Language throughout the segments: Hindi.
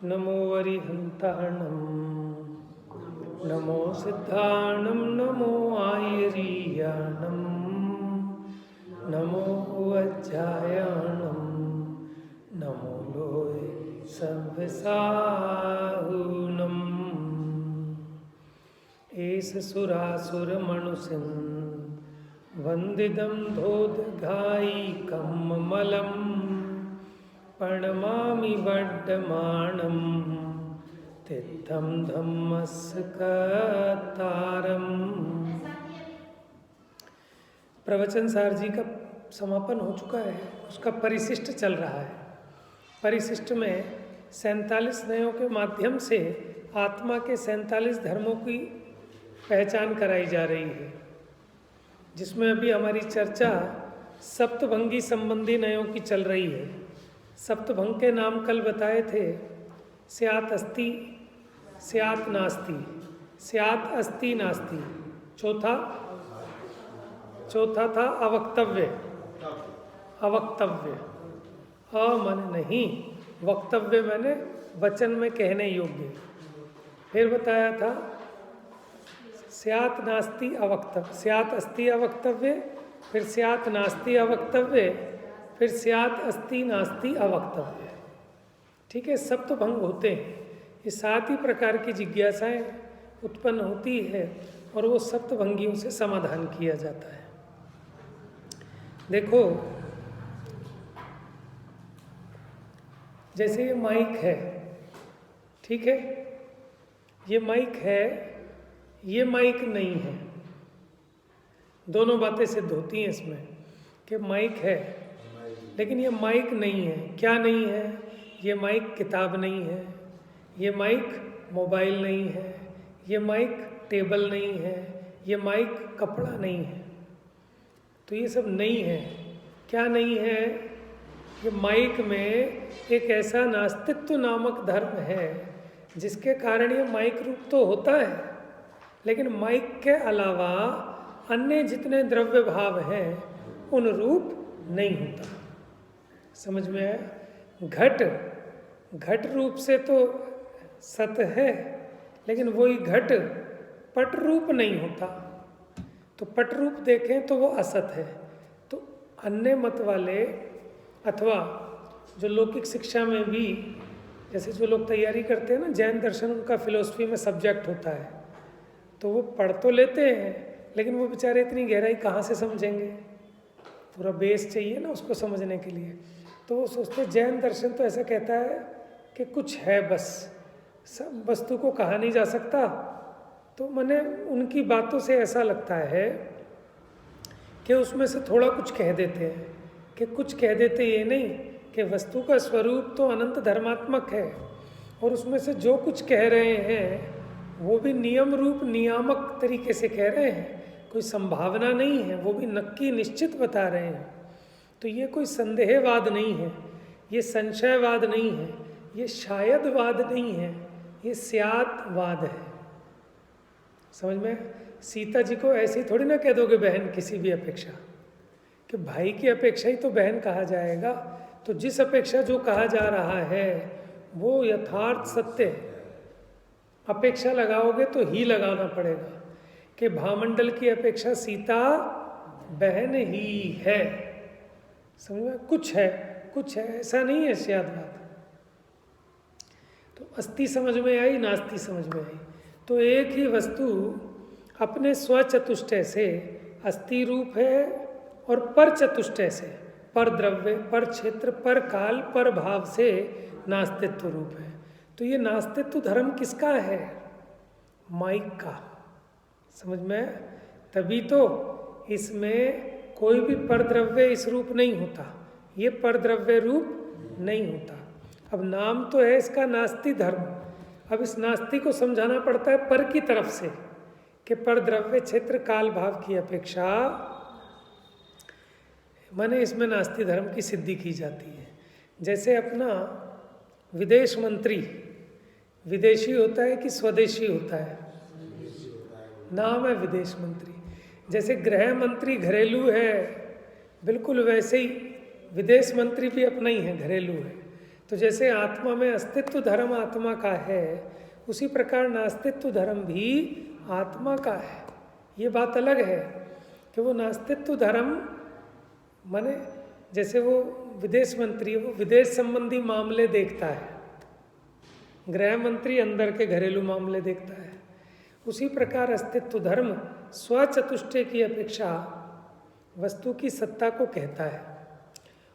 नमो अरिहन्ताणं नमो सिद्धाणं नमो आयरीयाणं नमो वज्रायाणं नमो लोय सर्वसाहुणम् एष सुरासुरमणुषं वन्दितं धोदघायिकं ममलं प्रणमामि वर्धमानं तीर्थं धम्मस्कतारम्। प्रवचन सार जी का समापन हो चुका है, उसका परिशिष्ट चल रहा है। परिशिष्ट में 47 नयों के माध्यम से आत्मा के 47 धर्मों की पहचान कराई जा रही है, जिसमें अभी हमारी चर्चा सप्तभंगी संबंधी नयों की चल रही है। सप्तभंग के नाम कल बताए थे, स्यात् अस्ति, स्यात् नास्ति, स्यात् अस्ति नास्ति। चौथा था अवक्तव्य। अवक्तव्य माने नहीं, वक्तव्य माने वचन में कहने योग्य। फिर बताया था स्यात् नास्ति अवक्तव्य, स्यात् अस्ति अवक्तव्य, फिर स्यात् नास्ति अवक्तव्य, फिर स्यात् अस्ति नास्ति अवक्तव्य। ठीक है, सप्तभंग होते हैं। ये 7 ही प्रकार की जिज्ञासाएं उत्पन्न होती है और वो सप्तभंगियों से समाधान किया जाता है। देखो, जैसे ये माइक है, ठीक है, ये माइक है, ये माइक नहीं है। दोनों बातें सिद्ध होती हैं इसमें कि माइक है, लेकिन ये माइक नहीं है। क्या नहीं है? ये माइक किताब नहीं है, ये माइक मोबाइल नहीं है, ये माइक टेबल नहीं है, ये माइक कपड़ा नहीं है। तो ये सब नहीं है। क्या नहीं है? ये माइक में एक ऐसा नास्तित्व नामक धर्म है जिसके कारण ये माइक रूप तो होता है, लेकिन माइक के अलावा अन्य जितने द्रव्य भाव हैं उन रूप नहीं होता। समझ में आया? घट रूप से तो सत है, लेकिन वही घट पट रूप नहीं होता। तो पट रूप देखें तो वो असत है। तो अन्य मत वाले अथवा जो लौकिक शिक्षा में भी, जैसे जो लोग तैयारी करते हैं ना, जैन दर्शन उनका फिलॉसफी में सब्जेक्ट होता है, तो वो पढ़ तो लेते हैं, लेकिन वो बेचारे इतनी गहराई कहाँ से समझेंगे? पूरा बेस चाहिए ना उसको समझने के लिए। तो वो सोचते जैन दर्शन तो ऐसा कहता है कि कुछ है, बस सब वस्तु को कहा नहीं जा सकता। तो मैंने उनकी बातों से ऐसा लगता है कि उसमें से थोड़ा कुछ कह देते हैं, कि कुछ कह देते ये नहीं कि वस्तु का स्वरूप तो अनंत धर्मात्मक है, और उसमें से जो कुछ कह रहे हैं वो भी नियम रूप नियामक तरीके से कह रहे हैं। कोई संभावना नहीं है, वो भी नक्की निश्चित बता रहे हैं। तो ये कोई संदेहवाद नहीं है, ये संशयवाद नहीं है, ये शायदवाद नहीं है, ये स्यात्वाद है। समझ में? सीता जी को ऐसे ही थोड़ी ना कह दोगे बहन किसी भी अपेक्षा, कि भाई की अपेक्षा ही तो बहन कहा जाएगा। तो जिस अपेक्षा जो कहा जा रहा है वो यथार्थ सत्य है। अपेक्षा लगाओगे तो ही लगाना पड़ेगा कि भामंडल की अपेक्षा सीता बहन ही है। समझ में? कुछ है, कुछ है, ऐसा नहीं है स्याद्वाद। तो अस्ति समझ में आई, नास्ति समझ में आई। तो एक ही वस्तु अपने स्वचतुष्टय से अस्ति रूप है और पर चतुष्टय से, पर द्रव्य, पर क्षेत्र, पर काल, पर भाव से नास्तित्व रूप है। तो ये नास्तित्व धर्म किसका है? माइक का। समझ में? तभी तो इसमें कोई भी परद्रव्य इस रूप नहीं होता, ये परद्रव्य रूप नहीं होता। अब नाम तो है इसका नास्ति धर्म। अब इस नास्ति को समझाना पड़ता है पर की तरफ से, कि परद्रव्य, क्षेत्र, काल, भाव की अपेक्षा माने इसमें नास्ति धर्म की सिद्धि की जाती है। जैसे अपना विदेश मंत्री विदेशी होता है कि स्वदेशी होता है? नाम है विदेश मंत्री। जैसे गृह मंत्री घरेलू है, बिल्कुल वैसे ही विदेश मंत्री भी अपना ही है, घरेलू है। तो जैसे आत्मा में अस्तित्व धर्म आत्मा का है, उसी प्रकार नास्तित्व धर्म भी आत्मा का है। ये बात अलग है कि वो नास्तित्व धर्म माने जैसे वो विदेश मंत्री, वो विदेश संबंधी मामले देखता है, गृह मंत्री अंदर के घरेलू मामले देखता है, उसी प्रकार अस्तित्व धर्म स्वचतुष्टय की अपेक्षा वस्तु की सत्ता को कहता है,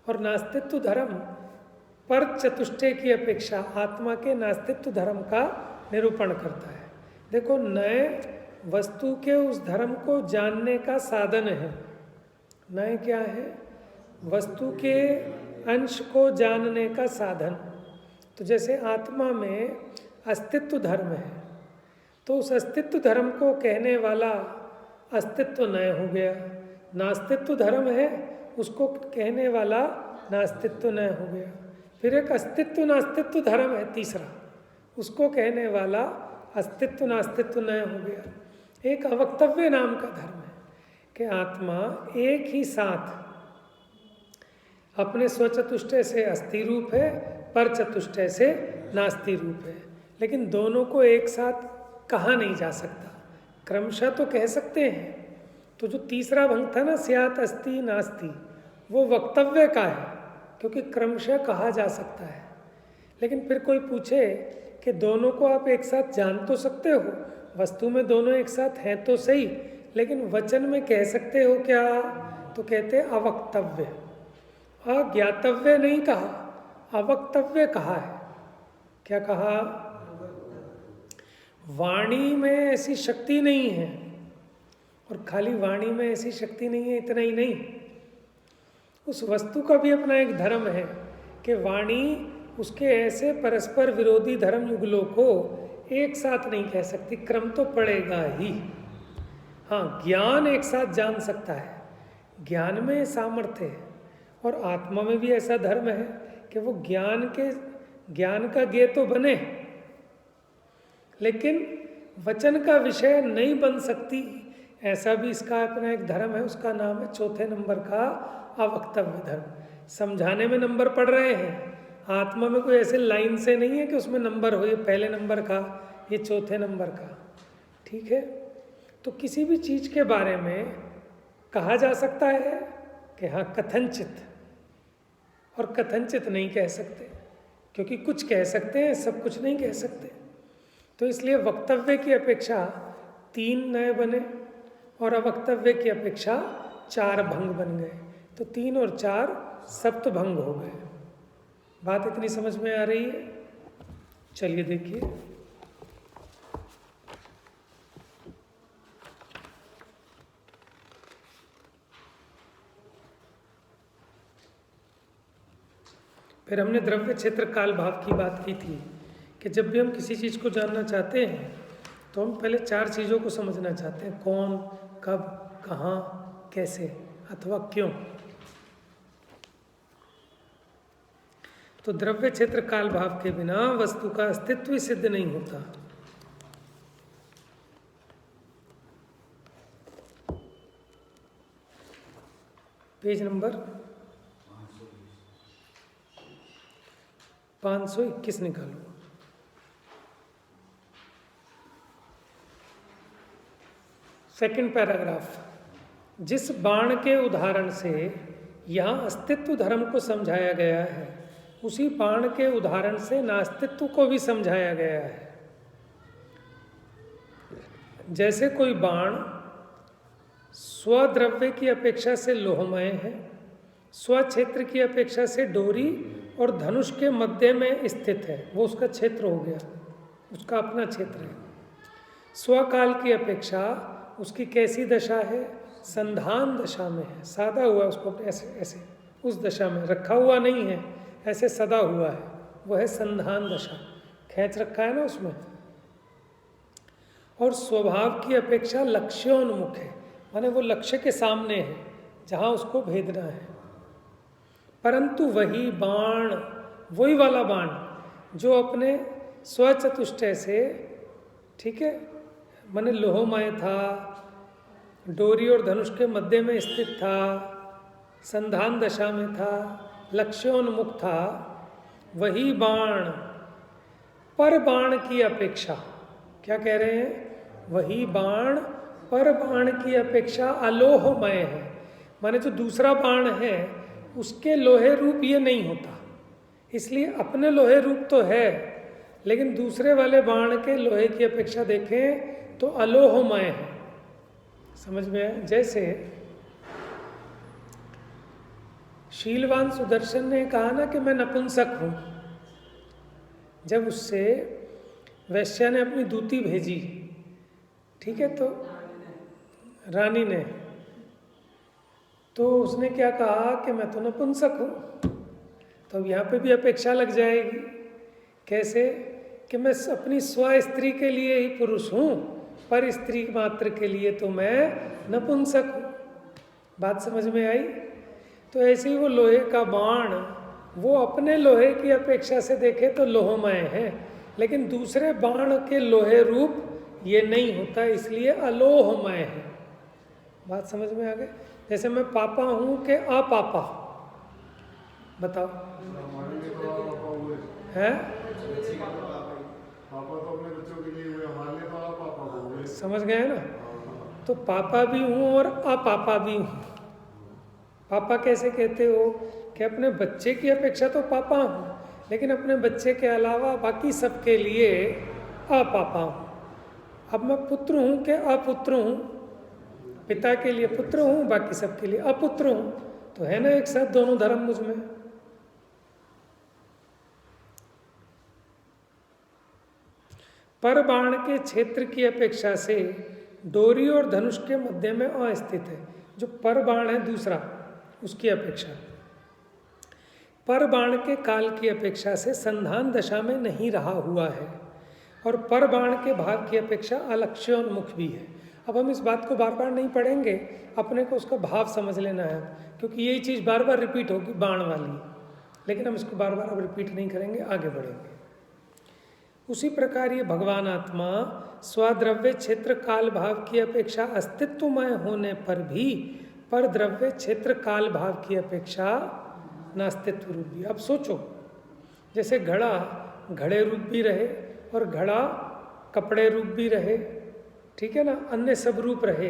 और नास्तित्व धर्म पर चतुष्टय की अपेक्षा आत्मा के नास्तित्व धर्म का निरूपण करता है। देखो, नए वस्तु के उस धर्म को जानने का साधन है। नए क्या है? वस्तु के अंश को जानने का साधन। तो जैसे आत्मा में अस्तित्व धर्म है, तो उस अस्तित्व धर्म को कहने वाला अस्तित्व नए हो गया। नास्तित्व धर्म है, उसको कहने वाला नास्तित्व नए हो गया। फिर एक अस्तित्व नास्तित्व धर्म है तीसरा, उसको कहने वाला अस्तित्व नास्तित्व नए हो गया। एक अवक्तव्य नाम का धर्म है कि आत्मा एक ही साथ अपने स्वचतुष्टय से अस्थि रूप है, पर चतुष्टय से नास्ति रूप है, लेकिन दोनों को एक साथ कहा नहीं जा सकता। क्रमशः तो कह सकते हैं। तो जो तीसरा भंग था ना, स्यात् अस्ति नास्ति, वो वक्तव्य का है, क्योंकि क्रमशः कहा जा सकता है। लेकिन फिर कोई पूछे कि दोनों को आप एक साथ जान तो सकते हो, वस्तु में दोनों एक साथ हैं तो सही, लेकिन वचन में कह सकते हो क्या? तो कहते अवक्तव्य। अज्ञातव्य नहीं कहा, अवक्तव्य कहा है। क्या कहा? वाणी में ऐसी शक्ति नहीं है, और खाली वाणी में ऐसी शक्ति नहीं है इतना ही नहीं, उस वस्तु का भी अपना एक धर्म है कि वाणी उसके ऐसे परस्पर विरोधी धर्म युगलों को एक साथ नहीं कह सकती, क्रम तो पड़ेगा ही। हाँ, ज्ञान एक साथ जान सकता है, ज्ञान में सामर्थ्य है, और आत्मा में भी ऐसा धर्म है कि वो ज्ञान का ज्ञेय तो बने, लेकिन वचन का विषय नहीं बन सकती। ऐसा भी इसका अपना एक धर्म है, उसका नाम है चौथे नंबर का अवक्तव्य धर्म। समझाने में नंबर पड़ रहे हैं, आत्मा में कोई ऐसे लाइन से नहीं है कि उसमें नंबर हो, ये पहले नंबर का, ये चौथे नंबर का। ठीक है? तो किसी भी चीज़ के बारे में कहा जा सकता है कि हाँ कथनचित, और कथनचित नहीं कह सकते, क्योंकि कुछ कह सकते हैं, सब कुछ नहीं कह सकते। तो इसलिए वक्तव्य की अपेक्षा 3 नए बने, और अवक्तव्य की अपेक्षा 4 भंग बन गए। तो 3 और 4 सप्त भंग हो गए। बात इतनी समझ में आ रही है? चलिए देखिए, फिर हमने द्रव्य क्षेत्र काल भाव की बात की थी कि जब भी हम किसी चीज़ को जानना चाहते हैं तो हम पहले 4 चीज़ों को समझना चाहते हैं, कौन, कब, कहाँ, कैसे अथवा क्यों। तो द्रव्य क्षेत्र काल भाव के बिना वस्तु का अस्तित्व ही सिद्ध नहीं होता। पेज नंबर 521 निकालो। Second paragraph. जिस बाण के उदाहरण से यहाँ अस्तित्व धर्म को समझाया गया है, उसी बाण के उदाहरण से नास्तित्व को भी समझाया गया है। जैसे कोई बाण स्वद्रव्य की अपेक्षा से लोहमय है, स्वक्षेत्र की अपेक्षा से डोरी और धनुष के मध्य में स्थित है, वो उसका क्षेत्र हो गया, उसका अपना क्षेत्र है। स्वकाल की अपेक्षा उसकी कैसी दशा है? संधान दशा में है, सादा हुआ, उसको ऐसे ऐसे उस दशा में रखा हुआ नहीं है, ऐसे सदा हुआ है, वह है संधान दशा, खींच रखा है ना उसमें। और स्वभाव की अपेक्षा लक्ष्योन्मुख है, माने वो लक्ष्य के सामने है जहाँ उसको भेदना है। परंतु वही बाण, वही वाला बाण जो अपने स्वचतुष्टय से, ठीक है, माने लोहमय था, डोरी और धनुष के मध्य में स्थित था, संधान दशा में था, लक्ष्योन्मुख था, वही बाण पर बाण की अपेक्षा, क्या कह रहे हैं, वही बाण पर बाण की अपेक्षा अलोहमय है। माने जो दूसरा बाण है उसके लोहे रूप ये नहीं होता, इसलिए अपने लोहे रूप तो है, लेकिन दूसरे वाले बाण के लोहे की अपेक्षा देखें तो अलोहमय है। समझ में आया? जैसे शीलवान सुदर्शन ने कहा ना कि मैं नपुंसक हूं, जब उससे वैश्या ने अपनी दूती भेजी, ठीक है, तो रानी ने, तो उसने क्या कहा कि मैं तो नपुंसक हूं। तो अब यहाँ पे भी अपेक्षा लग जाएगी, कैसे कि मैं अपनी स्व स्त्री के लिए ही पुरुष हूं, पर स्त्री मात्र के लिए तो मैं नपुंसक हूं। बात समझ में आई? तो ऐसे ही वो लोहे का बाण, वो अपने लोहे की अपेक्षा से देखे तो लोहमय है, लेकिन दूसरे बाण के लोहे रूप ये नहीं होता, इसलिए अलोहमय है। बात समझ में आ गई? जैसे मैं पापा हूं कि अपापा, बताओ है? पापा तो अपने बच्चों के लिए हुए, हमारे लिए तो आप पापा हो गए। समझ गए ना? तो पापा भी हूं और अपापा भी हूं। पापा कैसे कहते हो कि अपने बच्चे की अपेक्षा तो पापा हूं, लेकिन अपने बच्चे के अलावा बाकी सबके लिए अपापा हूं। अब मैं पुत्र हूं कि अपुत्र हूं, पिता के लिए पुत्र हूं, बाकी सबके लिए अपुत्र हूं, तो है ना एक साथ दोनों धर्म मुझ में। पर बाण के क्षेत्र की अपेक्षा से डोरी और धनुष के मध्य में अस्थित है। जो पर बाण है दूसरा, उसकी अपेक्षा पर बाण के काल की अपेक्षा से संधान दशा में नहीं रहा हुआ है, और पर बाण के भाव की अपेक्षा अलक्ष्योन्मुख भी है। अब हम इस बात को बार बार नहीं पढ़ेंगे, अपने को उसका भाव समझ लेना है, क्योंकि यही चीज़ बार बार रिपीट होगी बाण वाली, लेकिन हम इसको बार बार अब रिपीट नहीं करेंगे, आगे बढ़ेंगे। उसी प्रकार ये भगवान आत्मा स्वद्रव्य क्षेत्र काल भाव की अपेक्षा अस्तित्वमय होने पर भी पर द्रव्य क्षेत्र काल भाव की अपेक्षा नास्तित्व रूप भी। अब सोचो, जैसे घड़ा घड़े रूप भी रहे और घड़ा कपड़े रूप भी रहे, ठीक है ना, अन्य सब रूप रहे,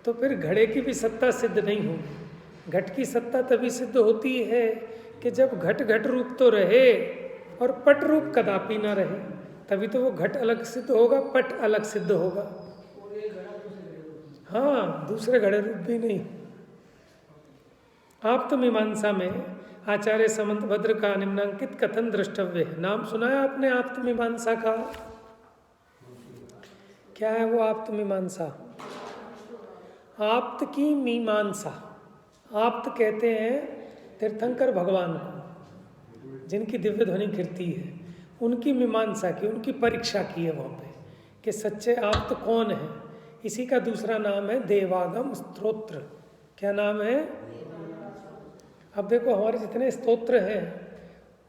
तो फिर घड़े की भी सत्ता सिद्ध नहीं होगी। घट की सत्ता तभी सिद्ध होती है कि जब घट घट रूप तो रहे और पट रूप कदापि ना रहे, तभी तो वो घट अलग सिद्ध होगा, पट अलग सिद्ध होगा। हाँ, दूसरे घड़े रूप भी नहीं। आप्तमीमांसा में आचार्य समंतभद्र का निम्नांकित कथन द्रष्टव्य है। नाम सुना है आपने आप्तमीमांसा का? क्या है वो आप्तमीमांसा? आप्त की मीमांसा, आप्त कहते हैं तीर्थंकर भगवान को, जिनकी दिव्य ध्वनि कीर्ति है, उनकी मीमांसा की, उनकी परीक्षा की है वहाँ पे कि सच्चे आप्त कौन है। इसी का दूसरा नाम है देवागम स्तोत्र। क्या नाम है? अब देखो, हमारे जितने स्तोत्र हैं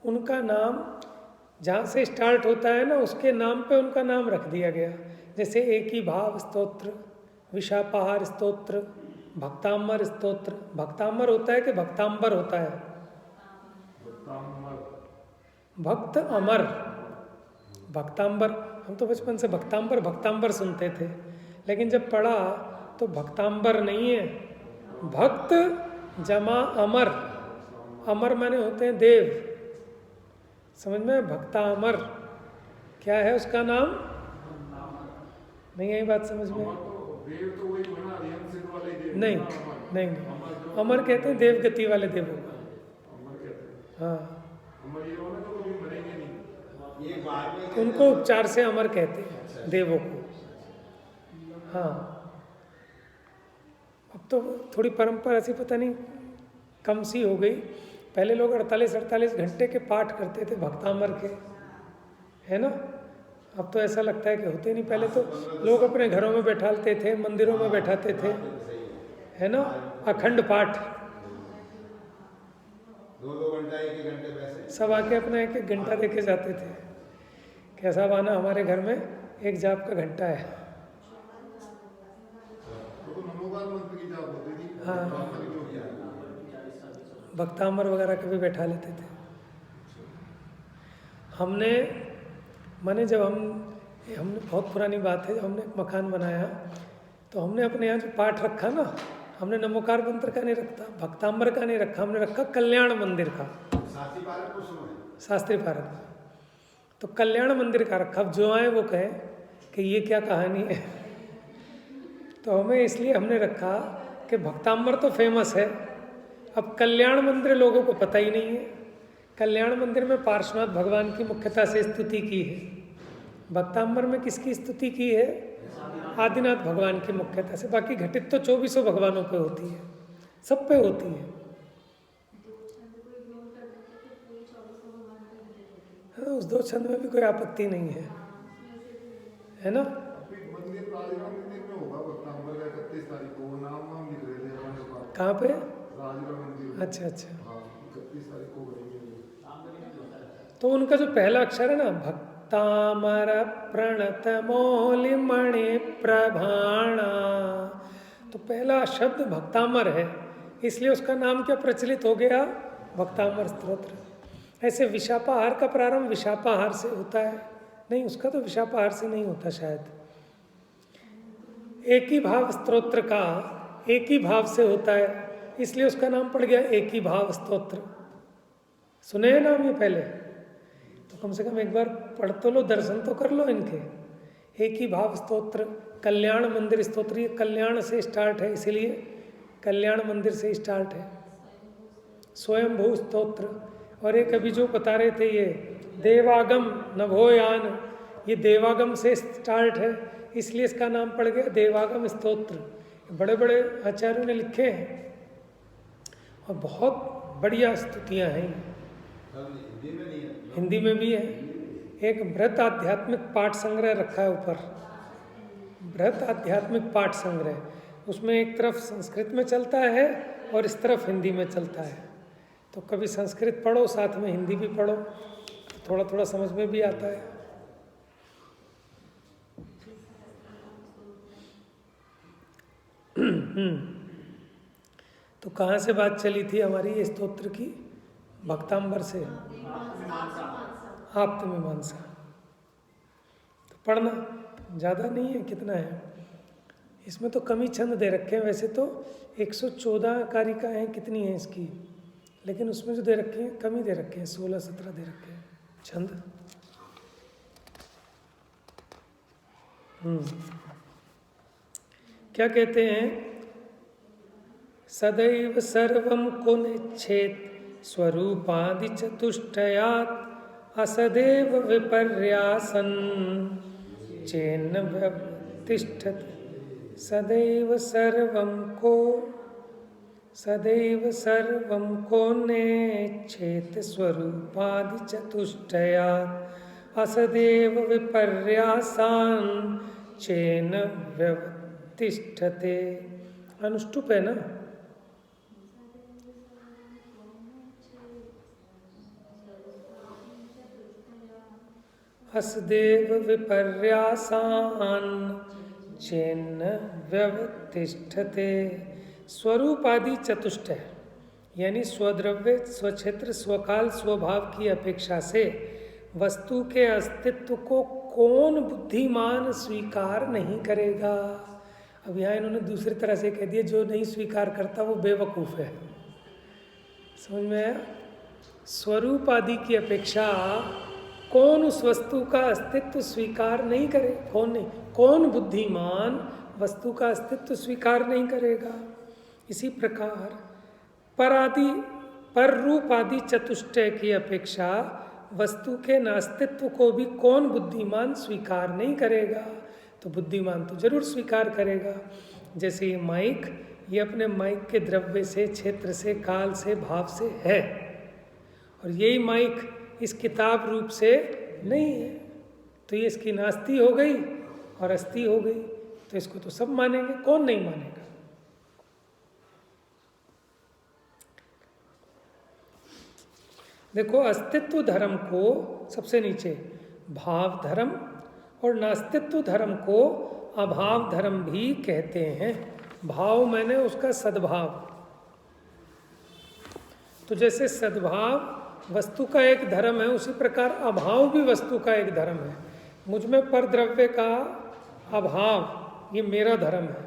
उनका नाम जहाँ से स्टार्ट होता है ना, उसके नाम पे उनका नाम रख दिया गया। जैसे एक ही भाव स्तोत्र, विशापहार स्तोत्र, भक्तांबर स्तोत्र। भक्तांबर होता है कि भक्तांबर होता है? भक्त अमर, भक्तांबर। हम तो बचपन से भक्तांबर भक्तांबर सुनते थे, लेकिन जब पढ़ा तो भक्तांबर नहीं है, भक्त जमा अमर। अमर माने होते हैं देव, समझ में? भक्ता अमर क्या है उसका नाम? नहीं आई बात समझ में? नहीं नहीं नहीं, अमर कहते हैं देव गति वाले देवों को। हाँ, उनको उपचार से अमर कहते हैं देवों को। हाँ, अब तो थोड़ी परंपरा ऐसी पता नहीं कम सी हो गई। पहले लोग 48-48 घंटे के पाठ करते थे भक्तामर के, है ना? अब तो ऐसा लगता है कि होते नहीं। पहले तो लोग अपने घरों में बैठाते थे, मंदिरों में बैठाते थे, है ना, अखंड पाठ। 2-2 घंटा 1-1 घंटे पैसे सब आके अपना 1-1 घंटा देके जाते थे। कैसा बाना, हमारे घर में एक जाप का घंटा है। हाँ, भक्तांबर वगैरह कभी बैठा लेते थे। हमने जब हमने बहुत पुरानी बात है, जब हमने एक मकान बनाया तो हमने अपने यहाँ जो पाठ रखा ना, हमने नमोकार मंत्र का नहीं रखा, भक्तांबर का नहीं रखा, हमने रखा कल्याण मंदिर का, शास्त्री पारक को सुनो है। शास्त्री पारक। तो कल्याण मंदिर का रखा। अब जो आए वो कहें कि ये क्या कहानी है। तो हमें इसलिए हमने रखा कि भक्तांबर तो फेमस है, अब कल्याण मंदिर लोगों को पता ही नहीं है। कल्याण मंदिर में पार्श्वनाथ भगवान की मुख्यता से स्तुति की है, भक्तांबर में किसकी स्तुति की है? आदिनाथ भगवान की मुख्यता से। बाकी घटित तो 24 भगवानों पे होती है, सब पे होती है। हाँ, उस 2 छंद में भी कोई आपत्ति नहीं है ना। अभी मंदिर राजगढ़ मंदिर में होगा भक्तांबर का 31 तारीख को, वो नाम हम लिख रहे थे हमारे पास। कहाँ पे? राजगढ़ मंदिर। अच्छा अच्छा। हाँ, 31 तारीख को करेंगे। तो उनका जो पहला अक्षर है ना, भक्तामर प्रणत मौलिमणि प्रभाणा, तो पहला शब्द भक्तामर है, इसलिए उसका नाम क्या प्रचलित हो गया? भक्तामर स्तोत्र। ऐसे विशापाहार का प्रारंभ विशापाहार से होता है? नहीं, उसका तो विशापाहार से नहीं होता शायद। एक ही भाव स्तोत्र का एक ही भाव से होता है, इसलिए उसका नाम पड़ गया एक ही भाव स्तोत्र। सुने हैं नाम ये पहले? तो कम से कम एक बार पढ़ तो लो, दर्शन तो कर लो इनके। एक ही भाव स्तोत्र, कल्याण मंदिर स्तोत्र, ये कल्याण से स्टार्ट है, इसीलिए कल्याण मंदिर से स्टार्ट है। स्वयंभू स्तोत्र, और एक अभी जो बता रहे थे ये देवागम नभोयान, ये देवागम से स्टार्ट है, इसलिए इसका नाम पड़ गया देवागम स्तोत्र। बड़े बड़े आचार्यों ने लिखे हैं और बहुत बढ़िया स्तुतियाँ हैं। हिंदी में भी है। एक बृहत आध्यात्मिक पाठ संग्रह रखा है ऊपर, बृहत आध्यात्मिक पाठ संग्रह, उसमें एक तरफ संस्कृत में चलता है और इस तरफ हिंदी में चलता है। तो कभी संस्कृत पढ़ो, साथ में हिंदी भी पढ़ो, तो थोड़ा थोड़ा समझ में भी आता है। तो कहाँ से बात चली थी हमारी ये स्तोत्र की? भक्तांबर से, आप्तमीमांसा। तो पढ़ना ज़्यादा नहीं है, कितना है इसमें? तो कम ही छंद दे रखे हैं। वैसे तो 114 कारिकाएँ कितनी हैं इसकी, लेकिन उसमें जो दे रखे हैं कम ही दे रखे हैं, 16-17 दे रखे हैं छंद। क्या कहते हैं? सदैव सर्वं को निच्छेद स्वरूपादि चतुष्टयात् असदेव विपर्यासन चेन्न व्यतिष्ठति। सदैव सर्वं को नेच्छेत् स्वरूपादि चतुष्टयात् असदेव विपर्यासान चेन्न व्यतिष्ठते। अनुष्टुप है ना? असदेव विपर्यासान चेन्न व्यवतिष्ठते। स्वरूपादि चतुष्टय यानी स्वद्रव्य, स्वक्षेत्र, स्वकाल, स्वभाव की अपेक्षा से वस्तु के अस्तित्व को कौन बुद्धिमान स्वीकार नहीं करेगा? अब यहाँ इन्होंने दूसरी तरह से कह दिया, जो नहीं स्वीकार करता वो बेवकूफ़ है। समझ में आया? स्वरूप आदि की अपेक्षा कौन उस वस्तु का अस्तित्व स्वीकार नहीं करे? कौन नहीं? कौन बुद्धिमान वस्तु का अस्तित्व स्वीकार नहीं करेगा? इसी प्रकार पर रूप आदि चतुष्टय की अपेक्षा वस्तु के नास्तित्व को भी कौन बुद्धिमान स्वीकार नहीं करेगा? तो बुद्धिमान तो जरूर स्वीकार करेगा। जैसे ये माइक, ये अपने माइक के द्रव्य से, क्षेत्र से, काल से, भाव से है, और यही माइक इस किताब रूप से नहीं है, तो ये इसकी नास्ती हो गई और अस्थि हो गई। तो इसको तो सब मानेंगे, कौन नहीं मानेगा? देखो, अस्तित्व धर्म को सबसे नीचे भाव धर्म और नास्तित्व धर्म को अभाव धर्म भी कहते हैं। भाव मैंने उसका सद्भाव। तो जैसे सद्भाव वस्तु का एक धर्म है, उसी प्रकार अभाव भी वस्तु का एक धर्म है। मुझ में परद्रव्य का अभाव ये मेरा धर्म है,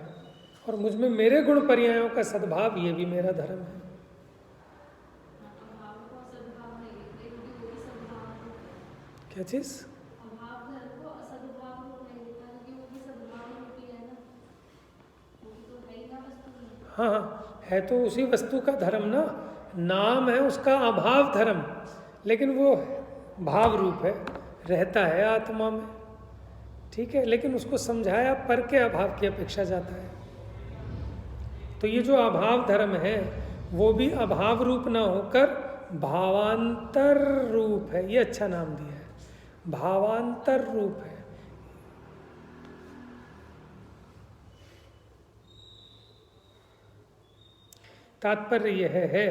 और मुझ में मेरे गुण पर्यायों का सद्भाव ये भी मेरा धर्म है। क्या चीज? हाँ हाँ, है तो उसी वस्तु का धर्म ना, नाम है उसका अभाव धर्म, लेकिन वो भाव रूप है, रहता है आत्मा में, ठीक है, लेकिन उसको समझाया पर के अभाव की अपेक्षा जाता है। तो ये जो अभाव धर्म है वो भी अभाव रूप ना होकर भावांतर रूप है, ये अच्छा नाम दिया है, भावांतर रूप है। तात्पर्य यह है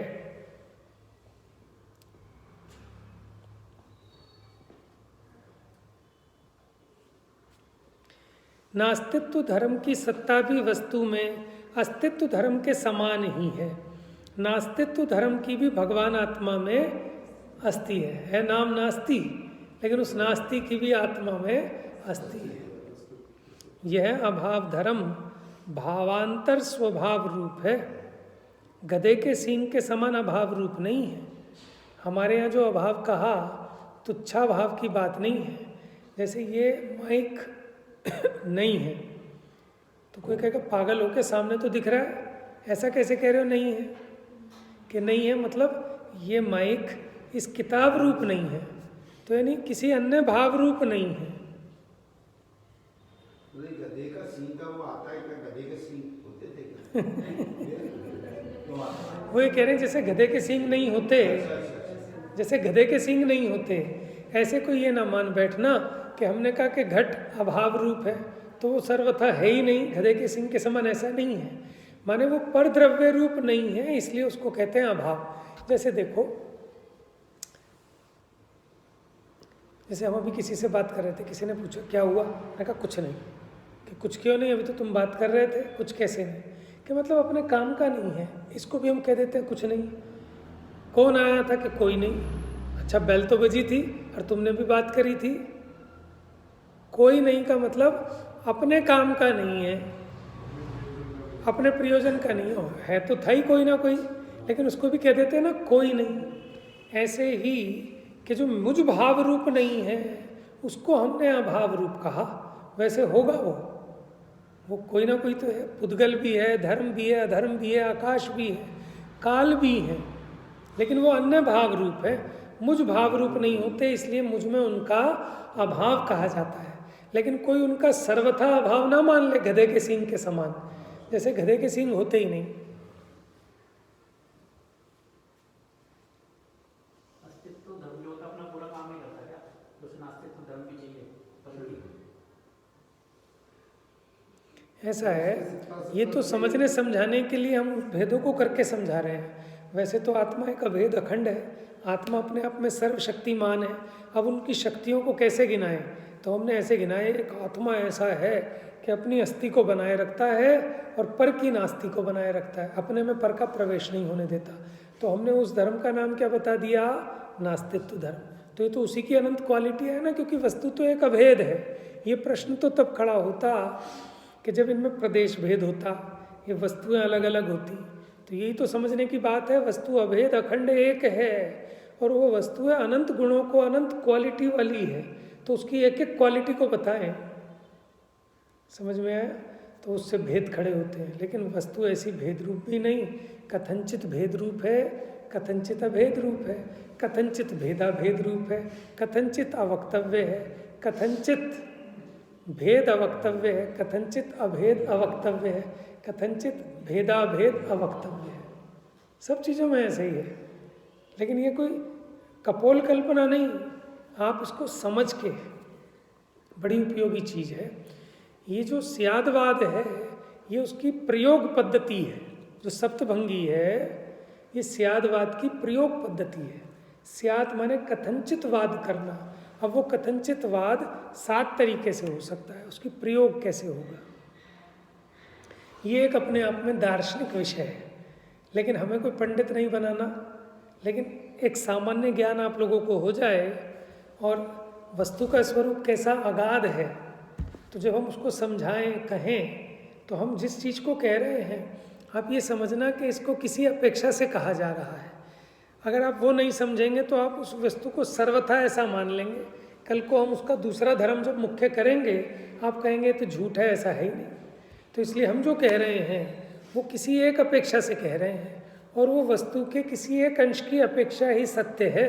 नास्तित्व धर्म की सत्ता भी वस्तु में अस्तित्व धर्म के समान ही है। नास्तित्व धर्म की भी भगवान आत्मा में अस्थि है नाम नास्ति, लेकिन उस नास्ति की भी आत्मा में अस्थि है। यह अभाव धर्म भावांतर स्वभाव रूप है, गधे के सींग के समान अभाव रूप नहीं है। हमारे यहाँ जो अभाव कहा तुच्छा भाव की बात नहीं है। जैसे ये माइक नहीं है तो कोई कहेगा पागल होके सामने तो दिख रहा है, ऐसा कैसे कह रहे हो नहीं है? कि नहीं है मतलब ये माइक इस किताब रूप नहीं है, तो यानी किसी अन्य भाव रूप नहीं है। गधे का सींग का वो आता है क्या? गधे के सींग होते थे वो ये कह रहे हैं जैसे गधे के सींग नहीं होते, जैसे गधे के सींग नहीं होते, ऐसे कोई ये ना मान बैठना कि हमने कहा कि घट अभाव रूप है तो वो सर्वथा है ही नहीं, गधे के सींग के समान, ऐसा नहीं है। माने वो परद्रव्य रूप नहीं है, इसलिए उसको कहते हैं अभाव। जैसे देखो, जैसे हम अभी किसी से बात कर रहे थे, किसी ने पूछा क्या हुआ, मैंने कहा कुछ नहीं। कि कुछ क्यों नहीं, अभी तो तुम बात कर रहे थे, कुछ कैसे नहीं? कि मतलब अपने काम का नहीं है, इसको भी हम कह देते हैं कुछ नहीं। कौन आया था? कि कोई नहीं। अच्छा बेल तो बजी थी और तुमने भी बात करी थी। कोई नहीं का मतलब अपने काम का नहीं है, अपने प्रयोजन का नहीं है तो था ही कोई ना कोई, लेकिन उसको भी कह देते हैं ना कोई नहीं। ऐसे ही कि जो मुझ भाव रूप नहीं है उसको हमने अभाव रूप कहा, वैसे होगा वो कोई ना कोई तो है। पुद्गल भी है, धर्म भी है, अधर्म भी है, आकाश भी है, काल भी है, लेकिन वो अन्य भाव रूप है, मुझ भाव रूप नहीं होते, इसलिए मुझ में उनका अभाव कहा जाता है। लेकिन कोई उनका सर्वथा अभाव ना मान ले गधे के सींग के समान, जैसे गधे के सींग होते ही नहीं। अस्तित्व धर्म जो होता है अपना पूरा काम नहीं करता क्या? तो उसमें अस्तित्व धर्म भी चाहिए तो ऐसा है, ये तो समझने समझाने के लिए हम भेदों को करके समझा रहे हैं। वैसे तो आत्मा एक अभेद अखंड है, आत्मा अपने आप में सर्वशक्तिमान है। अब उनकी शक्तियों को कैसे गिनाएं? तो हमने ऐसे गिनाए, एक आत्मा ऐसा है कि अपनी अस्थि को बनाए रखता है और पर की नास्ति को बनाए रखता है, अपने में पर का प्रवेश नहीं होने देता। तो हमने उस धर्म का नाम क्या बता दिया? नास्तित्व धर्म। तो ये तो उसी की अनंत क्वालिटी है ना, क्योंकि वस्तु तो एक अभेद है। ये प्रश्न तो तब खड़ा होता कि जब इनमें प्रदेश भेद होता, ये वस्तुएं अलग अलग होती। तो यही तो समझने की बात है, वस्तु अभेद अखंड एक है और वो वस्तुएं अनंत गुणों को, अनंत क्वालिटी वाली है, तो उसकी एक एक क्वालिटी को बताएं। समझ में आया? तो उससे भेद खड़े होते हैं। लेकिन वस्तु ऐसी भेद रूप भी नहीं, कथनचित भेद रूप है, कथनचित अभेद रूप है, कथनचित भेदा भेद रूप है, कथनचित अवक्तव्य है, कथनचित भेद अवक्तव्य है, कथनचित अभेद अवक्तव्य है, कथनचित भेदाभेद अवक्तव्य है। सब चीज़ों में ऐसे ही है। लेकिन ये कोई कपोल कल्पना नहीं, आप इसको समझ के, बड़ी उपयोगी चीज़ है। ये जो स्यादवाद है ये उसकी प्रयोग पद्धति है। जो सप्तभंगी है ये स्यादवाद की प्रयोग पद्धति है। स्याद माने कथनचितवाद करना। अब वो कथनचितवाद 7 तरीके से हो सकता है, उसकी प्रयोग कैसे होगा ये एक अपने आप में दार्शनिक विषय है। लेकिन हमें कोई पंडित नहीं बनाना, लेकिन एक सामान्य ज्ञान आप लोगों को हो जाए और वस्तु का स्वरूप कैसा अगाध है, तो जब हम उसको समझाएं कहें तो हम जिस चीज़ को कह रहे हैं आप ये समझना कि इसको किसी अपेक्षा से कहा जा रहा है। अगर आप वो नहीं समझेंगे तो आप उस वस्तु को सर्वथा ऐसा मान लेंगे। कल को हम उसका दूसरा धर्म जब मुख्य करेंगे आप कहेंगे तो झूठ है, ऐसा है ही नहीं। तो इसलिए हम जो कह रहे हैं वो किसी एक अपेक्षा से कह रहे हैं और वो वस्तु के किसी एक अंश की अपेक्षा ही सत्य है,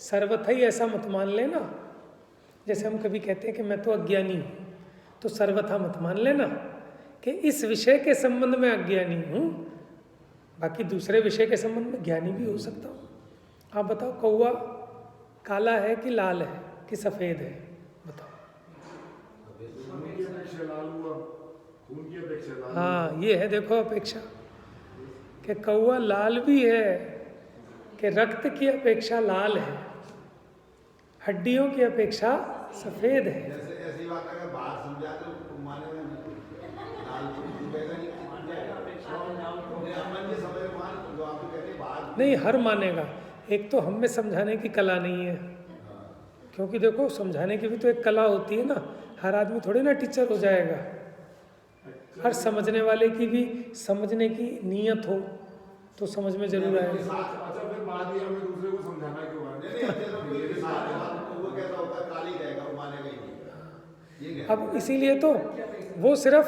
सर्वथा ही ऐसा मत मान लेना। जैसे हम कभी कहते हैं कि मैं तो अज्ञानी हूँ, तो सर्वथा मत मान लेना कि इस विषय के संबंध में अज्ञानी हूँ, बाकी दूसरे विषय के संबंध में ज्ञानी भी हो सकता हूँ। आप बताओ कौवा काला है कि लाल है कि सफ़ेद है, बताओ। उनकी अपेक्षा लाल हुआ, उनकी अपेक्षा लाल हुआ। हाँ ये है, देखो अपेक्षा कि कौवा लाल भी है कि रक्त की अपेक्षा लाल है, हड्डियों की अपेक्षा सफ़ेद है। जैसे ऐसी बात अगर बाहर समझा तो मानेगा नहीं, लाल तो डूबेगा नहीं, मन के समझ मान जो आप कहते हैं बाहर नहीं, हर मानेगा। एक तो हम में समझाने की कला नहीं है, क्योंकि देखो समझाने की भी तो एक कला होती है ना, हर आदमी थोड़ी ना टीचर हो जाएगा। हर समझने वाले की भी समझने की नीयत हो तो समझ में जरूर आएगा। अच्छा फिर बाद ही हमें दूसरे को समझाना क्यों है? नहीं अच्छे तो कोई भी साथ बात वो कैसा होता है, काली रहेगा वो मानेगा ही नहीं, ये क्या अब इसीलिए तो वो सिर्फ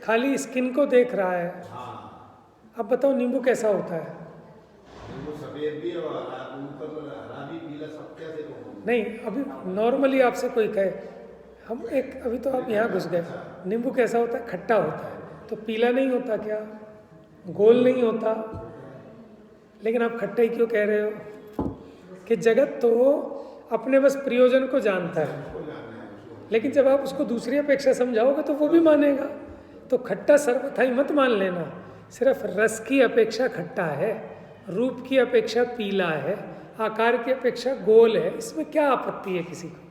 खाली स्किन को देख रहा है। हाँ अब बताओ नींबू कैसा होता है? वो सफेद भी और ऊपर हरा भी पीला सब कैसे हो? नहीं, अभी नॉर्मली आपसे कोई कहे, हम एक अभी तो आप यहाँ घुस गए, नींबू कैसा होता है? खट्टा होता है। तो पीला नहीं होता क्या? गोल नहीं होता? लेकिन आप खट्टा ही क्यों कह रहे हो? कि जगत तो अपने बस प्रयोजन को जानता है, लेकिन जब आप उसको दूसरी अपेक्षा समझाओगे तो वो भी मानेगा। तो खट्टा सर्वथा ही मत मान लेना, सिर्फ रस की अपेक्षा खट्टा है, रूप की अपेक्षा पीला है, आकार की अपेक्षा गोल है, इसमें क्या आपत्ति है किसी को?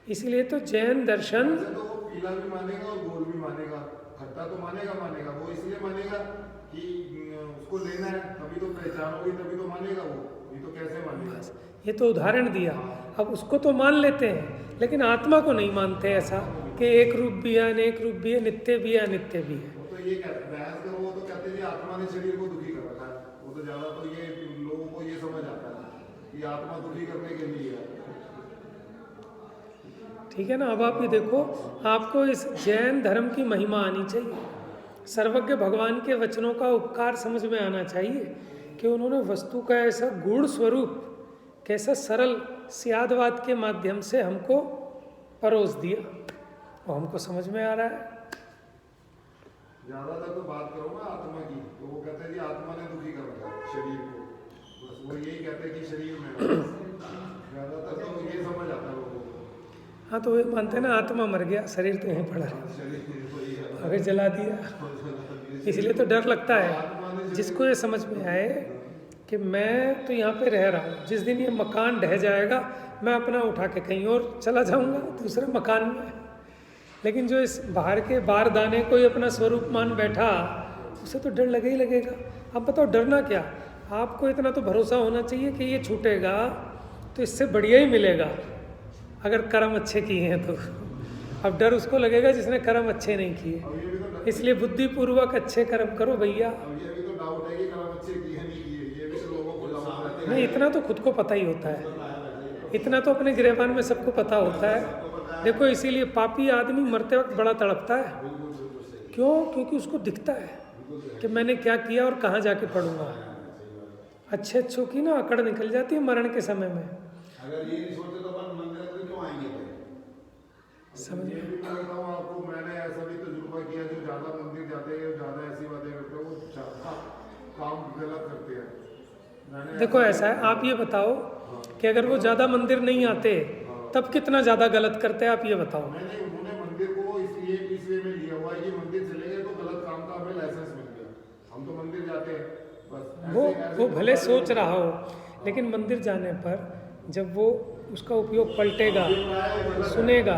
इसीलिए तो जैन दर्शन वैसे तो वो पीला भी मानेगा और गोल भी मानेगा, खट्टा तो मानेगा। वो इसलिए मानेगा कि उसको लेना है, तभी तो पहचान होगी, तभी तो मानेगा वो, ये तो कैसे मानेगा? ये तो उदाहरण दिया। अब उसको तो मान लेते हैं लेकिन आत्मा को नहीं मानते, ऐसा कि एक रूप भी है, अनेक रूप भी है, नित्य भी है, अनित्य भी है। वो तो ये कहते बहस करो, वो तो कहते हैं कि आत्मा ने शरीर को दुखी कर रखा है। वो तो ज्यादा तो ये लोगों को ये समझ आता है कि आत्मा दुखी करने के लिए है। ठीक है ना। अब आप ये देखो, आपको इस जैन धर्म की महिमा आनी चाहिए, सर्वज्ञ भगवान के वचनों का उपकार समझ में आना चाहिए कि उन्होंने वस्तु का ऐसा गूढ़ स्वरूप कैसा सरल स्यादवाद के माध्यम से हमको परोस दिया, वो हमको समझ में आ रहा है। ज्यादातर तो बात करो ना आत्मा की, तो वो कहते हैं कि आत्मा ने दुखी कर रखा है शरीर को, बस वो यही कहते हैं कि शरीर में है। ज्यादातर तो ये समझ आता है लोगों को। हाँ, तो वे मानते हैं ना आत्मा मर गया, शरीर तो यहीं पड़ा है, शरीर को ये है। अगर जला दिया। इसलिए तो डर लगता है जिसको ये समझ में आए कि मैं तो यहाँ पे रह रहा हूँ, जिस दिन ये मकान ढह जाएगा मैं अपना उठा के कहीं और चला जाऊँगा दूसरे मकान में। लेकिन जो इस बाहर के बारदाने को ही अपना स्वरूप मान बैठा, उसे तो डर लगे ही लगेगा। अब बताओ डरना क्या? आपको इतना तो भरोसा होना चाहिए कि ये छूटेगा तो इससे बढ़िया ही मिलेगा, अगर कर्म अच्छे किए हैं तो। अब डर उसको लगेगा जिसने कर्म अच्छे नहीं किए, इसलिए बुद्धिपूर्वक अच्छे कर्म करो भैया। अब ये भी तो डाउट है कि कर्म अच्छे किए नहीं किए, ये भी तो लोगों को डाउट रहता है। नहीं, इतना तो खुद को पता ही होता है, इतना तो अपने गिरेबान में सबको पता होता है। देखो इसीलिए पापी आदमी मरते वक्त बड़ा तड़पता है। क्यों? क्योंकि उसको दिखता है कि मैंने क्या किया और कहाँ जाके पड़ूंगा। अच्छे अच्छों की ना अकड़ निकल जाती है मरण के समय में। अगर ये नहीं सोचते तो अपन मंदिर में क्यों आएंगे? समझ ये भी मैं बताऊँ आपको, मैंने ऐसा भी तजुर्बा किया, जो ज़्यादा मंदिर जाते हैं, ज़्यादा ऐसी बातें करते हैं, वो ज़्यादा काम गलत करते हैं। देखो ऐसा है, आप ये बताओ कि अगर वो ज़्यादा मंदिर नहीं आते तब कितना ज़्यादा गलत करते हैं, आप ये बताओ। मैंने उन्होंने मंदिर को इसलिए इस वे में लिया हुआ है कि मंदिर चले गए तो गलत काम का हमें लाइसेंस मिल गया, हम तो मंदिर जाते हैं बस। वो भले सोच रहा हो, लेकिन मंदिर जाने पर जब वो उसका उपयोग पलटेगा, सुनेगा,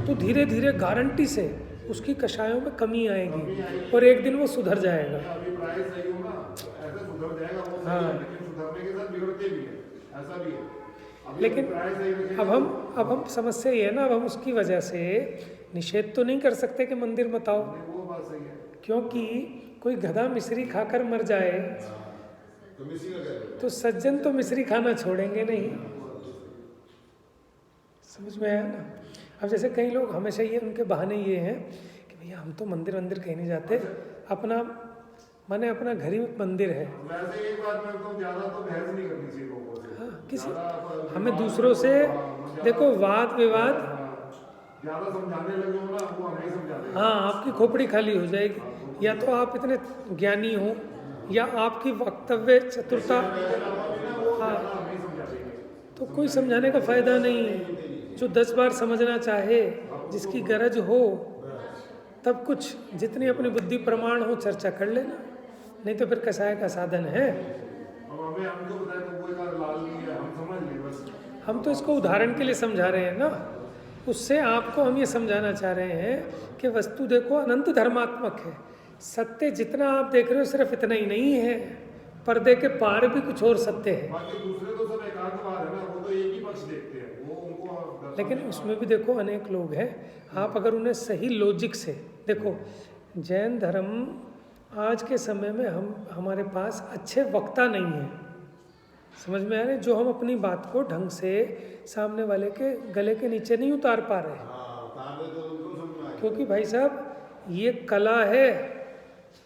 तो धीरे धीरे गारंटी से उसकी कषायों में कमी आएगी और एक दिन वो सुधर जाएगा। अभिप्राय सही हो ना, ऐसे सुधर जाएगा वो, हाँ। लेकिन सुधरने के साथ बिगड़ते भी हैं, ऐसा भी है। अभी लेकिन प्राय सही रखें अब हम समस्या ये है ना, अब हम उसकी वजह से निषेध तो नहीं कर सकते कि मंदिर मत आओ, वो बात सही है। क्योंकि कोई गधा मिश्री खाकर मर जाए तो मिसी का क्या तो सज्जन तो मिश्री खाना छोड़ेंगे नहीं। समझ में आया ना। अब जैसे कई लोग हमेशा ये उनके बहाने ये हैं कि भैया हम तो मंदिर वंदिर कहीं नहीं जाते, अपना माने अपना घर ही मंदिर है। वैसे एक बात मैं तो ज्यादा तो बहस नहीं करनी चाहिए लोगों से। हाँ, किसी ज्यादा हमें दूसरों से देखो वाद विवाद, ज्यादा समझाने लगे हो ना, वो हमें समझा देंगे। हाँ आपकी खोपड़ी खाली हो जाएगी। या तो आप इतने ज्ञानी हो या आपकी वक्तव्य चतुरता, हाँ हमें समझा देंगे। तो कोई समझाने का फायदा नहीं है। जो 10 बार समझना चाहे, जिसकी गरज हो, तब कुछ जितनी अपनी बुद्धि प्रमाण हो चर्चा कर लेना, नहीं तो फिर कसाय का साधन है। अब हमें हमको बताया तो वो एक लाल नहीं है, हम समझ लिए बस। हम तो इसको उदाहरण के लिए समझा रहे हैं ना, उससे आपको हम ये समझाना चाह रहे हैं कि वस्तु देखो अनंत धर्मात्मक है। सत्य जितना आप देख रहे हो सिर्फ इतना ही नहीं है, पर्दे के पार भी कुछ और सत्य है। बाकी दूसरे तो सब एकांतवाद है ना, वो तो एक ही पक्ष देखते हैं, वो उनको लेकिन उसमें भी देखो अनेक लोग हैं, आप अगर उन्हें सही लॉजिक से देखो, जैन धर्म आज के समय में हमारे पास अच्छे वक्ता नहीं हैं, समझ में आ रहे, जो हम अपनी बात को ढंग से सामने वाले के गले के नीचे नहीं उतार पा रहे। क्योंकि भाई साहब ये कला है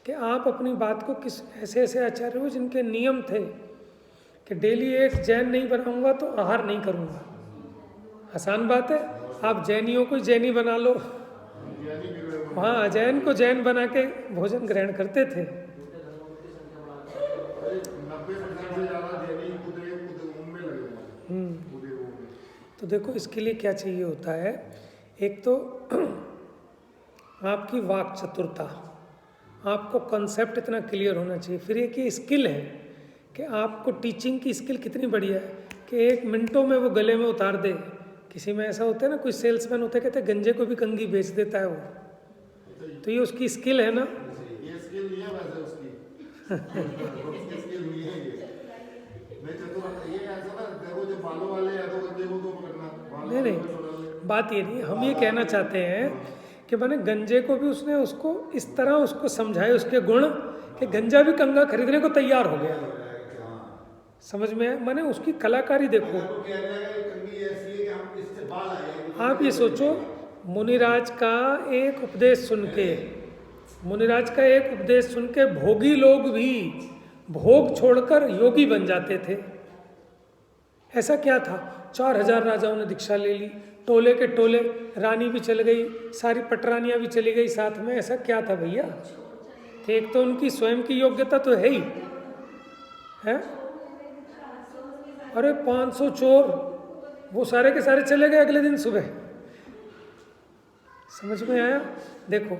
कि आप अपनी बात को किस ऐसे ऐसे आचार्य हो जिनके नियम थे कि डेली एक जैन नहीं बनाऊंगा तो आहार नहीं करूंगा। आसान बात है, आप जैनियों को जैनी बना लो। हाँ, जैन को जैन बना के भोजन ग्रहण करते थे। 90% से ज्यादा जैनी उनमें लगे हुए हैं। तो देखो इसके लिए क्या चाहिए होता है, एक तो आपकी वाक चतुरता, आपको कॉन्सेप्ट इतना क्लियर होना चाहिए। फिर एक ये स्किल है कि आपको टीचिंग की स्किल कितनी बढ़िया है कि 1 मिनटों में वो गले में उतार दे। किसी में ऐसा होता है ना, कोई सेल्समैन होता है कहते हैं गंजे को भी कंगी बेच देता है वो, तो ये उसकी स्किल है ना। ये स्किल नहीं है वैसे उसकी उसकी स्किल नहीं है ये। मैं चतुर ये ऐसा ना देखो, जो बालों वाले हैं तो गंजे को तो पकड़ना, नहीं, बात ये नहीं, हम ये कहना चाहते हैं कि मैंने गंजे को भी उसने उसको इस तरह उसको समझाए उसके गुण कि गंजा भी कंगा खरीदने को तैयार हो गया। समझ में है, मैंने उसकी कलाकारी देखो। आप ये सोचो, मुनिराज का एक उपदेश सुन के भोगी लोग भी भोग छोड़कर योगी बन जाते थे। ऐसा क्या था, 4000 राजाओं ने दीक्षा ले ली, टोले के टोले, रानी भी चल गई, सारी पटरानियां भी चली गई साथ में। ऐसा क्या था भैया, कि एक तो उनकी स्वयं की योग्यता तो है ही है। अरे 500 चोर, वो सारे के सारे चले गए अगले दिन सुबह। समझ में आया। देखो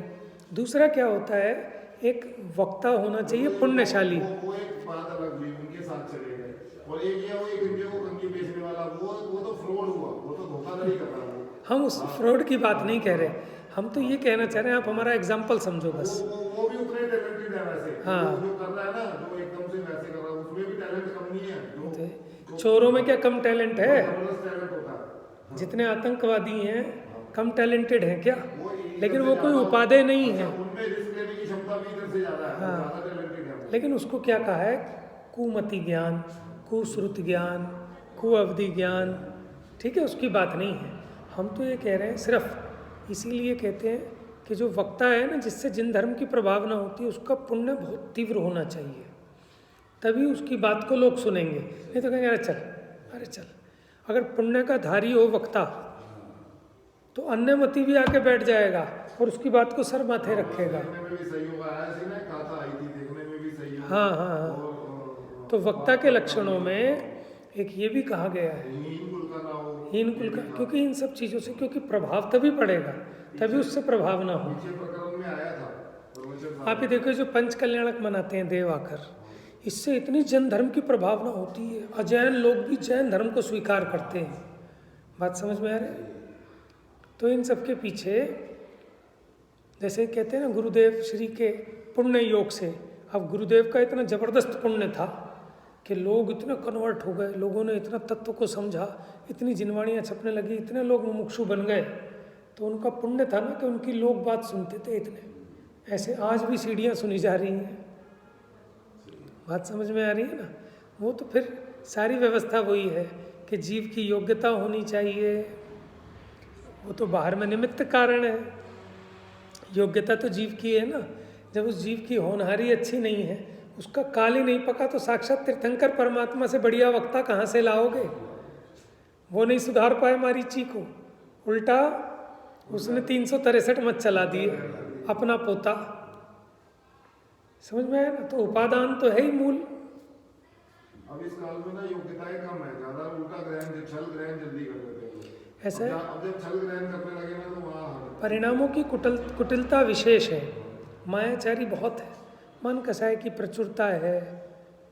दूसरा क्या होता है, एक वक्ता होना चाहिए पुण्यशाली। वो एक बात अलग हुई, उनके साथ चले गए। और एक ये वो एक गंजे को कंगी बेचने वाला, वो तो फ्रॉड हुआ, वो तो धोखाधड़ी कर रहा है। हम उस फ्रॉड की बात नहीं कह रहे, हम तो ये कहना चाह रहे हैं, आप हमारा एग्जाम्पल समझो बस। वो भी उतने टैलेंटेड है वैसे। हाँ, जो कर रहा है ना, जो एकदम से वैसे कर रहा है, उसमें भी टैलेंट कम नहीं है। चोरों में क्या कम टैलेंट है? जबरदस्त टैलेंट होता है। जितने आतंकवादी हैं कम टैलेंटेड हैं क्या? लेकिन वो कोई उपादेय नहीं है। उनमें रिस्क लेने की क्षमता भी इधर से ज्यादा है, ज्यादा टैलेंटेड है। लेकिन उसको क्या कहा है, कुमति ज्ञान, कुश्रुत ज्ञान, कुअवधि ज्ञान, ठीक है, उसकी बात नहीं है। हम तो ये कह रहे हैं, सिर्फ इसीलिए कहते हैं कि जो वक्ता है ना, जिससे जिन धर्म की प्रभावना होती है, उसका पुण्य बहुत तीव्र होना चाहिए, तभी उसकी बात को लोग सुनेंगे। नहीं तो कहेंगे अरे चल। अगर पुण्य का धारी हो वक्ता तो अन्यमति भी आके बैठ जाएगा और उसकी बात को सर माथे रखेगा। देखने में भी सही होगा, ऐसे ना कथा आई थी, देखने में भी सही होगा। हाँ। तो वक्ता के लक्षणों में एक ये भी कहा गया है, हीन कुल का ना हो। हीन कुल का, क्योंकि इन सब चीज़ों से, क्योंकि प्रभाव तभी पड़ेगा, तभी उससे प्रभाव ना हो। पीछे प्रकरण में आया था प्रवचन। आप ये देखो, जो पंच कल्याणक मनाते हैं देव आकर, इससे इतनी जैन धर्म की प्रभावना होती है, अजैन लोग भी जैन धर्म को स्वीकार करते हैं। बात समझ में आ रही है? तो इन सब के पीछे जैसे कहते हैं ना, गुरुदेव श्री के पुण्य योग से, अब गुरुदेव का इतना जबरदस्त पुण्य था कि लोग इतना कन्वर्ट हो गए, लोगों ने इतना तत्व को समझा, इतनी जिनवाणियाँ छपने लगी, इतने लोग मुमुक्षु बन गए, तो उनका पुण्य था ना कि उनकी लोग बात सुनते थे इतने। ऐसे आज भी सीढ़ियाँ सुनी जा रही हैं, बात समझ में आ रही है ना। वो तो फिर सारी व्यवस्था वही है कि जीव की योग्यता होनी चाहिए, वो तो बाहर में निमित्त कारण है, योग्यता तो जीव की है ना। जब उस जीव की होनहारी अच्छी नहीं है, उसका काल ही नहीं पका, तो साक्षात तीर्थंकर परमात्मा से बढ़िया वक्ता कहाँ से लाओगे। वो नहीं सुधार पाए मारीची को, उल्टा उसने 363 मत चला दिए अपना पोता। समझ में आया ना। तो उपादान तो है ही मूल। अब इस काल में ना योग्यताएं कम है, ज्यादा उल्टा ग्रहण, छल ग्रहण जल्दी कर देते हैं। ऐसा है, अब जब छल ग्रहण करने लगे ना तो वहाँ परिणामों की कुटिलता विशेष है, मायाचारी बहुत है, मन कसाय की प्रचुरता है,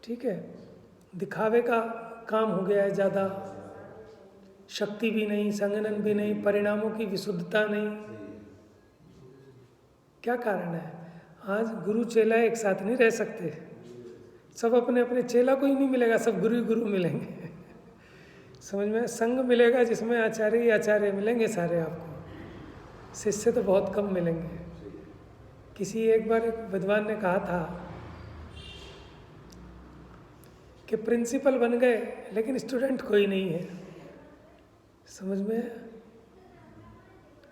ठीक है, दिखावे का काम हो गया है ज़्यादा, शक्ति भी नहीं, संगनन भी नहीं, परिणामों की विशुद्धता नहीं। क्या कारण है? आज गुरु चेला एक साथ नहीं रह सकते, सब अपने अपने, चेला कोई नहीं मिलेगा, सब गुरु ही गुरु मिलेंगे। समझ में? संग मिलेगा जिसमें आचार्य ही आचार्य मिलेंगे सारे आपको, शिष्य तो बहुत कम मिलेंगे। किसी एक बार एक विद्वान ने कहा था कि प्रिंसिपल बन गए लेकिन स्टूडेंट कोई नहीं है। समझ में?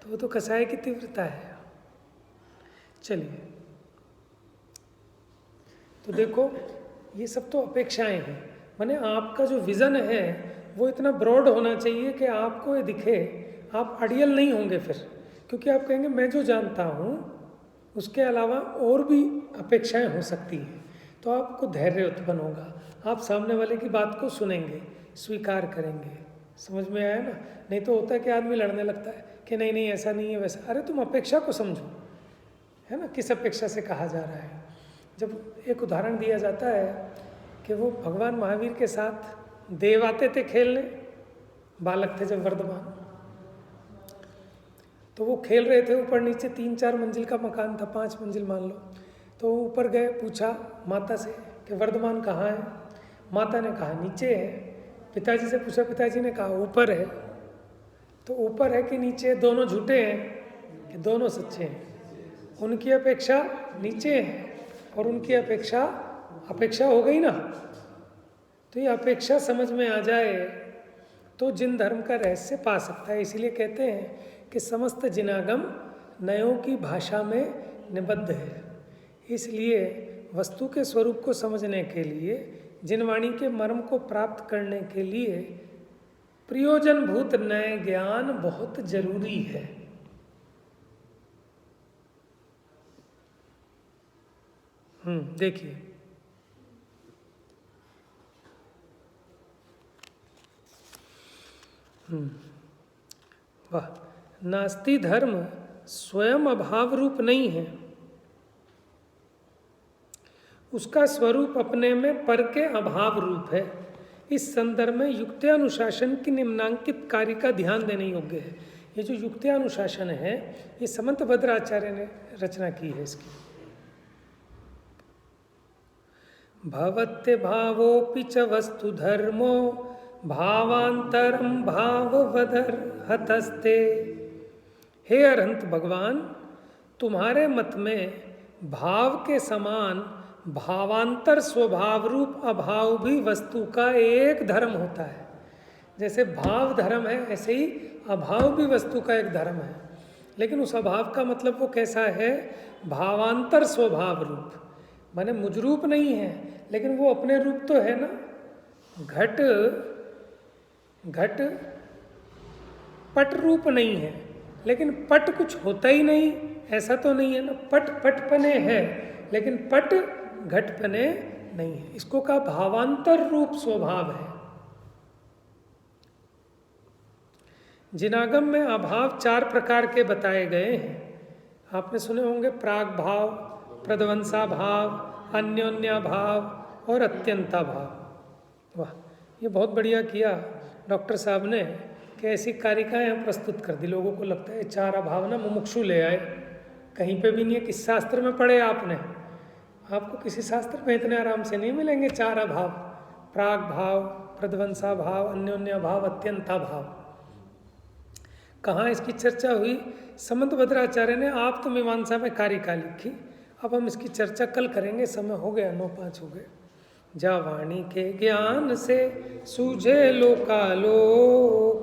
तो वो तो कसाय की तीव्रता है। चलिए, तो देखो ये सब तो अपेक्षाएं हैं, माने आपका जो विज़न है वो इतना ब्रॉड होना चाहिए कि आपको ये दिखे, आप अड़ियल नहीं होंगे फिर, क्योंकि आप कहेंगे मैं जो जानता हूँ उसके अलावा और भी अपेक्षाएं हो सकती हैं, तो आपको धैर्य उत्पन्न होगा, आप सामने वाले की बात को सुनेंगे, स्वीकार करेंगे। समझ में आया ना। नहीं तो होता है कि आदमी लड़ने लगता है कि नहीं नहीं ऐसा नहीं है वैसा। अरे तुम अपेक्षा को समझो, है ना, किस अपेक्षा से कहा जा रहा है। जब एक उदाहरण दिया जाता है कि वो भगवान महावीर के साथ देव आते थे खेलने, बालक थे जब वर्धमान, तो वो खेल रहे थे ऊपर नीचे, 3-4 मंजिल का मकान था, 5 मंजिल मान लो। तो ऊपर गए, पूछा माता से कि वर्धमान कहाँ है। माता ने कहा नीचे है। पिताजी से पूछा, पिताजी ने कहा ऊपर है। तो ऊपर है कि नीचे, दोनों झूठे हैं कि दोनों सच्चे हैं। उनकी अपेक्षा नीचे है और उनकी अपेक्षा हो गई ना। तो ये अपेक्षा समझ में आ जाए तो जिन धर्म का रहस्य पा सकता है। इसलिए कहते हैं कि समस्त जिनागम नयों की भाषा में निबद्ध है। इसलिए वस्तु के स्वरूप को समझने के लिए, जिनवाणी के मर्म को प्राप्त करने के लिए प्रयोजनभूत नए ज्ञान बहुत जरूरी है। देखिए, वाह, नास्ति धर्म स्वयं अभाव रूप नहीं है, उसका स्वरूप अपने में पर के अभाव रूप है। इस संदर्भ में युक्त्यानुशासन की निम्नांकित कार्य का ध्यान देने योग्य है। ये जो युक्त्यानुशासन है, ये समंत भद्राचार्य ने रचना की है इसकी। भवत्य भावोपि च वस्तु धर्मो भावांतरम भाववदर हतस्ते। हे अरहंत भगवान, तुम्हारे मत में भाव के समान भावांतर स्वभाव रूप अभाव भी वस्तु का एक धर्म होता है। जैसे भाव धर्म है, ऐसे ही अभाव भी वस्तु का एक धर्म है। लेकिन उस अभाव का मतलब वो कैसा है? भावांतर स्वभाव रूप, माने मुझ रूप नहीं है, लेकिन वो अपने रूप तो है ना। घट पट रूप नहीं है, लेकिन पट कुछ होता ही नहीं, ऐसा तो नहीं है ना। पट पटपने है, लेकिन पट घटपने नहीं है। इसको कहा भावांतर रूप स्वभाव है। जिनागम में अभाव 4 प्रकार के बताए गए हैं। आपने सुने होंगे, प्राग भाव, प्रध्वंसा भाव, अन्योन्या भाव और अत्यंता भाव। वाह, ये बहुत बढ़िया किया डॉक्टर साहब ने कि ऐसी कारिकाएं हम प्रस्तुत कर दी। लोगों को लगता है 4 अभाव ना मुमुक्षु ले आए, कहीं पे भी नहीं है। किस शास्त्र में पढ़े आपने? आपको किसी शास्त्र में इतने आराम से नहीं मिलेंगे 4 अभाव। प्राग भाव, प्रध्वंसा भाव, अन्योन्या भाव, अत्यंता भाव। कहाँ इसकी चर्चा हुई? समंतभद्राचार्य ने आप तो मीमांसा में कारिका लिखी। अब हम इसकी चर्चा कल करेंगे, समय हो गया, 9:05 हो गए। जा वाणी के ज्ञान से सूझे लोकालोक,